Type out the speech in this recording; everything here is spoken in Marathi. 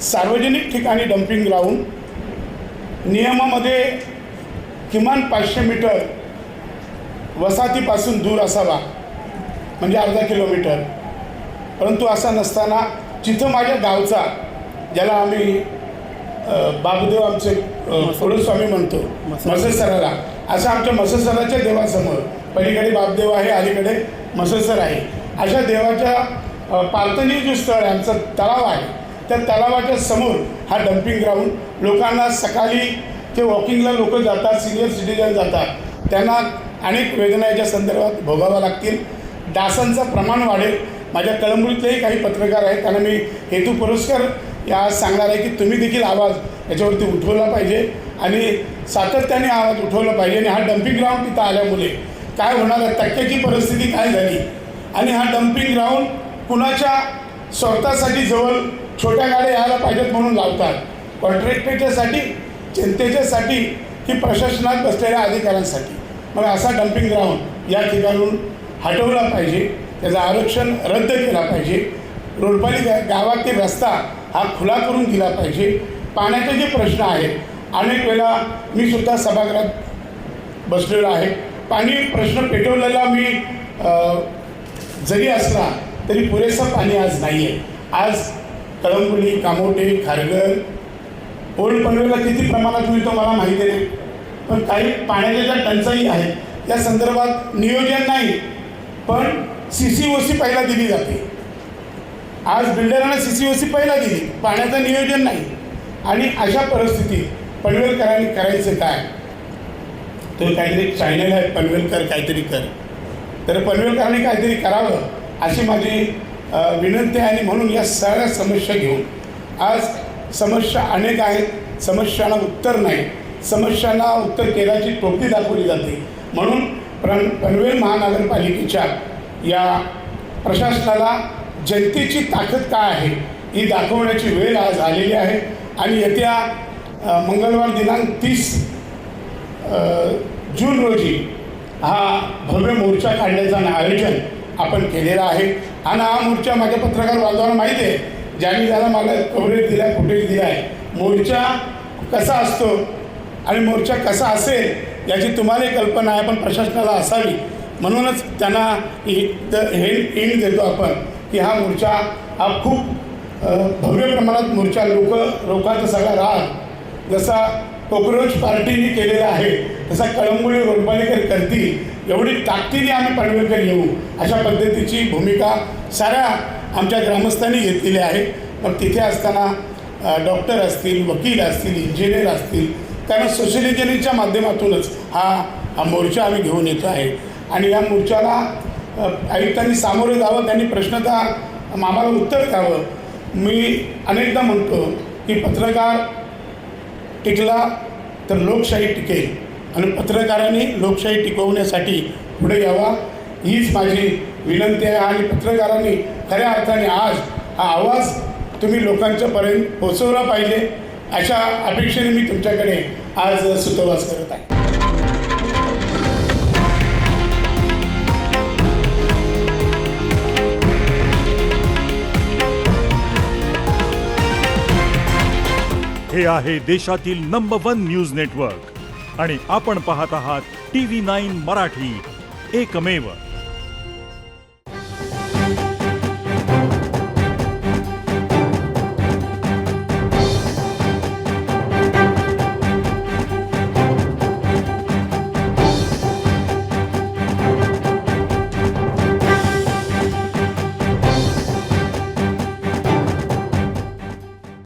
सार्वजनिक ठिकाणी डम्पिंग ग्राउंड नियमामध्ये किमान 500 मीटर वसाहतीपासून दूर असावा, म्हणजे अर्धा किलोमीटर. परंतु असा नसताना जिथं माझ्या गावचा, ज्याला आम्ही बाबदेव आमचे पुढस्वामी म्हणतो, मसेसराला, असं आमच्या मसेसराच्या देवासमोर पलीकडे बाबदेव आहे, अलीकडे मसेसर आहे, अशा देवाच्या प्रार्थनीय जो स्थळ आहे, आमचा तलाव आहे, त्या तलावाच्या समोर हा डम्पिंग ग्राउंड. लोकांना सकाळी ते वॉकिंगला लोक जातात, सिनियर सिटीजन जातात, त्यांना अनेक वेदना याच्या संदर्भात भोगाव्या लागतील. डासांचं प्रमाण वाढेल. माझ्या कळंबुलीतलेही काही पत्रकार आहेत, त्यांना मी हेतू पुरस्कार या सांगणार आहे की तुम्ही देखील आवाज याच्यावरती उठवला पाहिजे आणि सातत्याने आवाज उठवला पाहिजे. आणि हा डम्पिंग ग्राउंड तिथं आल्यामुळे काय होणार आहे, तक्क्याची परिस्थिती काय झाली, आणि हा डम्पिंग ग्राउंड कुणाच्या स्वतःसाठी जवळ छोट्या गाड्या यायला पाहिजेत म्हणून लावतात, कॉन्ट्रॅक्टरच्यासाठी, जनतेच्यासाठी की प्रशासनात बसलेल्या अधिकाऱ्यांसाठी. मग असा डम्पिंग ग्राउंड या ठिकाणून हटवला पाहिजे, त्याचं आरक्षण रद्द केला पाहिजे. रोडपाली गावातील रस्ता हा खुला करून दिला पाहिजे. पाण्याचे जे प्रश्न आहेत, अनेक वेळा मी सुद्धा सभागृहात बसलेलो आहे, पाणी प्रश्न पेटवलेला मी जरी असला तरी पुरेसं पाणी आज नाही आहे. आज कळंबुली, कामोटे, खारघर, ओल्ड पनवेलला किती प्रमाणात मिळतो मला माहिती नाही, पण काही पाण्याच्या ज्या टंचाई आहेत या संदर्भात नियोजन नाही, पण CCOC पहिला दिली जाते. आज बिल्डरांना CCOC पहिला दिली, पाण्याचं नियोजन नाही. आणि अशा परिस्थितीत पनवेलकरांनी करायचं काय, तर काहीतरी चॅनल आहे पनवेलकर काहीतरी कर, तर पनवेलकरांनी काहीतरी करावं अशी माझी विनंती आहे. आणि म्हणून या सगळ्या समस्या घेऊन आज समस्या अनेक आहेत, समस्यांना उत्तर नाही, समस्यांना उत्तर केल्याची टोपी दाखवली जाते. म्हणून पनवेल महानगरपालिकेच्या या प्रशासनाला जनतेची ताकद काय आहे ही दाखवण्याची वेळ आज आलेली आहे. आणि येत्या मंगळवार दिनांक 30 जून रोजी हा भव्य मोर्चा काढण्याचं आयोजन आपण केलेलं आहे. आणि हा मोर्चा माझ्या पत्रकार बांधवांना माहिती आहे, ज्यांनी ज्याला मला कव्हरेज दिला, फुटेज दिला आहे, मोर्चा कसा असतो आणि मोर्चा कसा असेल याची तुम्हालाही कल्पना आहे, पण प्रशासनाला असावी. म्हणूनच त्यांना हे हिंट देतो आपण की हा मोर्चा हा खूप भव्य प्रमाणात मोर्चा, लोकांचा सगळा राग जसा कॉक्रोच पार्टीने केलेला आहे तसा कळंबुली रोडपालीकर करतील एवढी ताकदीने आम्ही पनवेलकर येऊ, अशा पद्धतीची भूमिका साऱ्या आमच्या ग्रामस्थांनी घेतलेली आहे. मग तिथे असताना डॉक्टर असतील, वकील असतील, इंजिनियर असतील, कारण सोशल इंजिनिअरिंगच्या माध्यमातूनच हा मोर्चा आम्ही घेऊन येतो आहे. आणि या मोर्चाला आयुक्तांनी सामोरं जावं, त्यांनी प्रश्नता आम्हाला उत्तर द्यावं. मी अनेकदा म्हणतो की पत्रकार टिकला तर लोकशाही टिकेल, आणि पत्रकारांनी लोकशाही टिकवण्यासाठी पुढे यावा हीच माझी विनंती आहे. आणि पत्रकारांनी खऱ्या अर्थाने आज हा आवाज तुम्ही लोकांच्यापर्यंत पोहोचवला पाहिजे, अशा अपेक्षेने मी तुमच्याकडे आज सुतोवाच करत आहे. हे आहे देशातील नंबर 1 न्यूज नेटवर्क आणि आपण पाहत आहात TV9 मराठी, एकमेव.